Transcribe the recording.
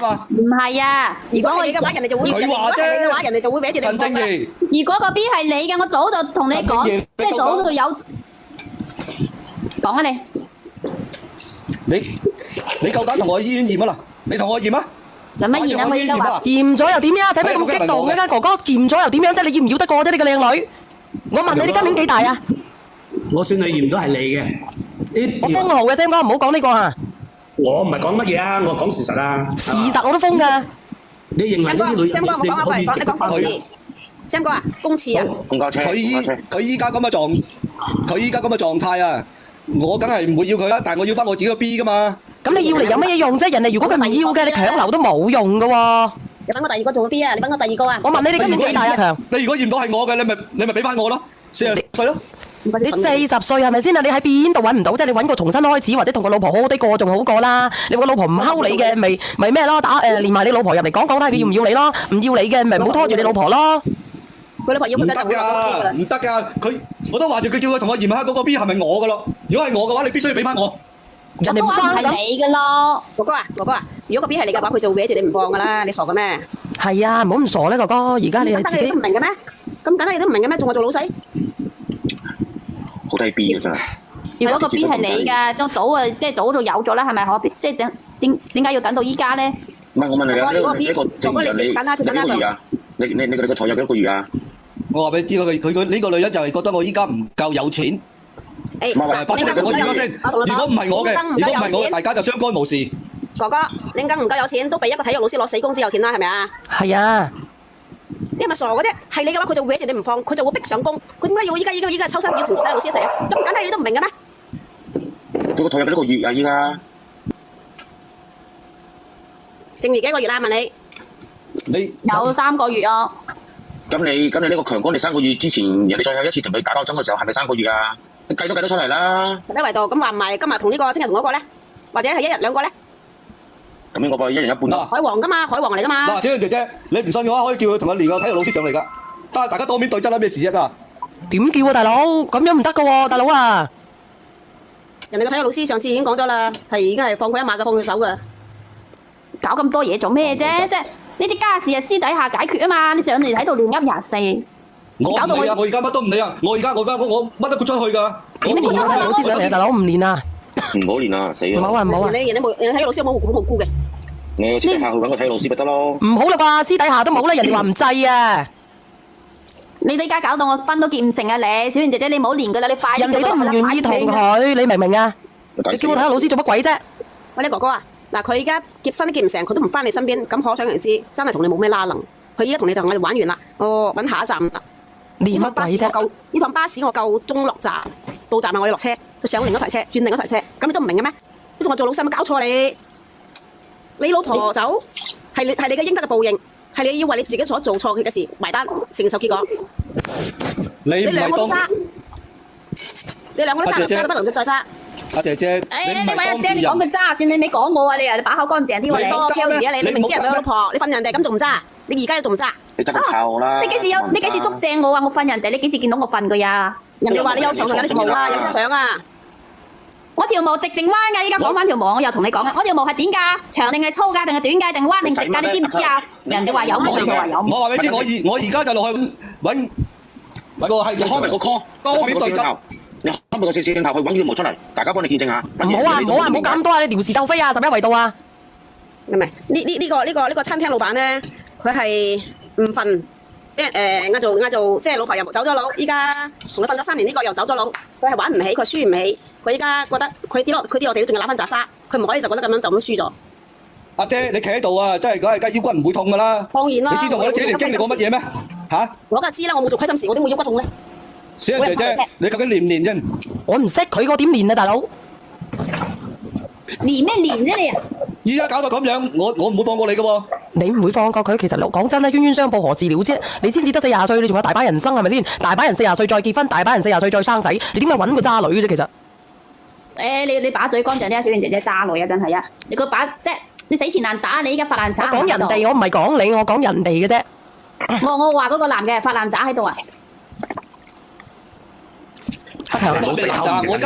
嘛？唔係啊，如果我你嘅話，人哋就會佢話啫，你嘅話，人哋就會搲住你陳唔放㗎。正義，如果個 B 係你嘅，我早就同你講，陳正義即係早就有講啊你。你夠膽同我去醫院驗啊啦？你同我驗啊？做乜驗啊？我依家話驗咗又點樣？使乜咁激動？一間哥哥驗咗又點樣啫？你要唔要得過啫？你個靚女，我問你，你今年幾大啊？我算你驗到係你嘅。我封號嘅啫，唔好講呢個啊。我唔係講乜嘢啊，我講事實啊。事實我都封㗎。你認為呢啲女Sam哥，我講下佢，你講公廁。Sam哥啊，公廁啊。公交車，佢依家咁嘅狀態啊，我梗係唔會要佢啦，但係我要翻我自己個 B 噶嘛。咁你要嚟有乜嘢用啫？人哋如果佢唔要嘅，你強留都冇用㗎喎。你揾個第二個做個 B 啊！你揾個第二個啊！我問你，你今年幾大啊？強，你如果驗到係我嘅，你咪俾翻我咯，40歲咯。你40歲係咪先啊？你喺邊度揾唔到啫？你揾個重新開始，或者同個老婆好好地過仲好過啦。你個老婆唔溝你嘅，咪咩咯？連埋你老婆入嚟講睇下佢要唔要你咯？唔要你嘅，咪唔好拖住你老婆咯。佢老婆要佢唔得㗎，唔得㗎，我都話住佢叫佢同我驗下嗰個 B 係咪我㗎咯？如果係我嘅話，你必須要俾翻我。人哋唔係翻咁。你嘅咯。哥哥啊，如果個 B 係你嘅話，佢就搲住你唔放㗎啦！你傻嘅咩？係啊，唔好咁傻咧，哥哥。而家你係自己你都唔明嘅咩？咁簡單你都唔明嘅咩？仲話做老細？好低 B 嘅真係。如果個 B 係你嘅，就早啊，即係早就有咗啦，係咪？可即係點解要等到依家咧？唔係我問你啊，呢個正常你幾個月啊？你個台有幾多個月啊？我話俾你知，佢呢個女人就係覺得我依家唔夠有錢。誒，我驗咗先。如果唔係我嘅，大家就相干無事。哥哥，你梗唔夠有錢，都俾一個體育老師攞死工資有錢啦，係咪啊？係啊。你係咪傻嘅啫？係你嘅話，佢就搲住你唔放，佢就會逼上工。佢點解要依家抽身要同體育老師一齊啊？咁簡單你都唔明嘅咩？佢個台有幾多個月啊？依家剩餘幾個月啦？問你。你有3個月啊。咁你呢個強哥，你3個月之前人哋最後一次同佢打交爭嘅時候，係咪3個月啊？你計都計得出嚟啦。第一維度咁話唔係，今日同呢個，聽日同嗰個咧，或者係1日2個咧？咁應該話1人1半啦。海王㗎嘛，海王嚟㗎嘛。嗱，小燕姐姐，你唔信嘅話，可以叫佢同我連個體育老師上嚟㗎。大家當面對質啦，咩事啫？點叫啊，大佬？咁樣唔得㗎喎，大佬啊！人哋個體育老師上次已經講咗啦，已經係放佢一馬嘅，放佢手㗎。搞咁多嘢做咩啫？即係呢啲家事係私底下解決啊嘛！你上嚟喺度亂噏24。我唔理啊！我而家乜都唔理啊！我乜都豁出去㗎。點解老師上嚟啊，大佬唔練啊？唔好練啊，死啊！唔好啊，唔好啊！人哋體育老師有冇好無辜嘅？你私底下去揾個體育老師咪得咯。唔好啦啩，私底下都冇啦，人哋話唔制啊！你而家搞到我分都結唔成啊！你小燕姐姐，你唔好練㗎啦，你快啲。人哋都唔願意同佢，你明唔明啊？你叫我睇下老師做乜鬼啫？喂，你哥哥啊，嗱，佢而家結婚都結唔成，佢都唔翻你身邊，咁可想而知，真係同你冇咩拉能。佢依家同你就我哋玩完啦，我揾下一站啦。練乜鬼啫？呢趟巴士我夠鐘落站，到站啊我哋落車，佢上另一台車，轉另一台車，咁你都唔明嘅咩？你仲話做老細有冇搞錯你？你老婆走係你嘅應得嘅報應，係你要為你自己所做錯嘅事埋單，承受結果。你兩個都渣，你兩個都渣，渣都不能再渣。阿姐姐，你位阿姐，你講佢渣先，你講我啊！你把口乾淨啲喎，你多挑而家你明知人哋老婆，你瞓人哋咁仲唔渣？你而家仲唔渣？你真係靠啦！你幾時捉正我啊？我瞓人哋，你幾時見到我瞓佢呀？人哋話你有長有啲毛啊，有張相啊！我條毛直定彎㗎？依家講翻條毛，我又同你講啊！我條毛係點㗎？長定係粗㗎？定係短㗎？定彎定直㗎？你知唔知啊？人哋話有毛，佢話有毛。我話俾你知，我而家就落去揾個係開埋個 call，當面對質。你開埋個攝像頭去揾呢個毛出嚟，大家幫你見證下。唔好啊，唔好啊，唔好咁多啊！你撩事鬥非啊！11維度啊！唔係呢個餐廳老闆咧，佢係唔瞓，俾人嗌做即係老婆又走咗佬，依家同佢瞓咗3年，呢個又走咗佬，佢係玩唔起，佢輸唔起，佢依家覺得佢跌落地都仲要攬翻紮沙，佢唔可以就覺得咁樣就咁輸咗。阿姐，你企喺度啊，真係梗腰骨唔會痛㗎啦。當然啦。你知道我幾年經歷過乜嘢咩？嚇？我梗係知啦，我冇做虧心事，我點會腰骨痛咧？小燕姐姐，你究竟練唔練啫？我唔識佢個點練啊，大佬！練咩練啫你啊？依家搞到咁樣，我唔會放過你㗎喎。你唔會放過佢，其實講真啦，冤冤相報何時了啫？你先至得40歲，你仲有大把人生係咪先？大把人40歲再結婚，大把人40歲再生仔，你點解揾個渣女啫？其實，你把嘴乾淨啲啊，小燕姐姐渣女啊，真係啊！你個把即係你死纏爛打，你依家發爛渣。我講人哋，我唔係講你，我講人哋嘅啫。我話嗰個男嘅發爛渣喺度啊！阿強，我而家。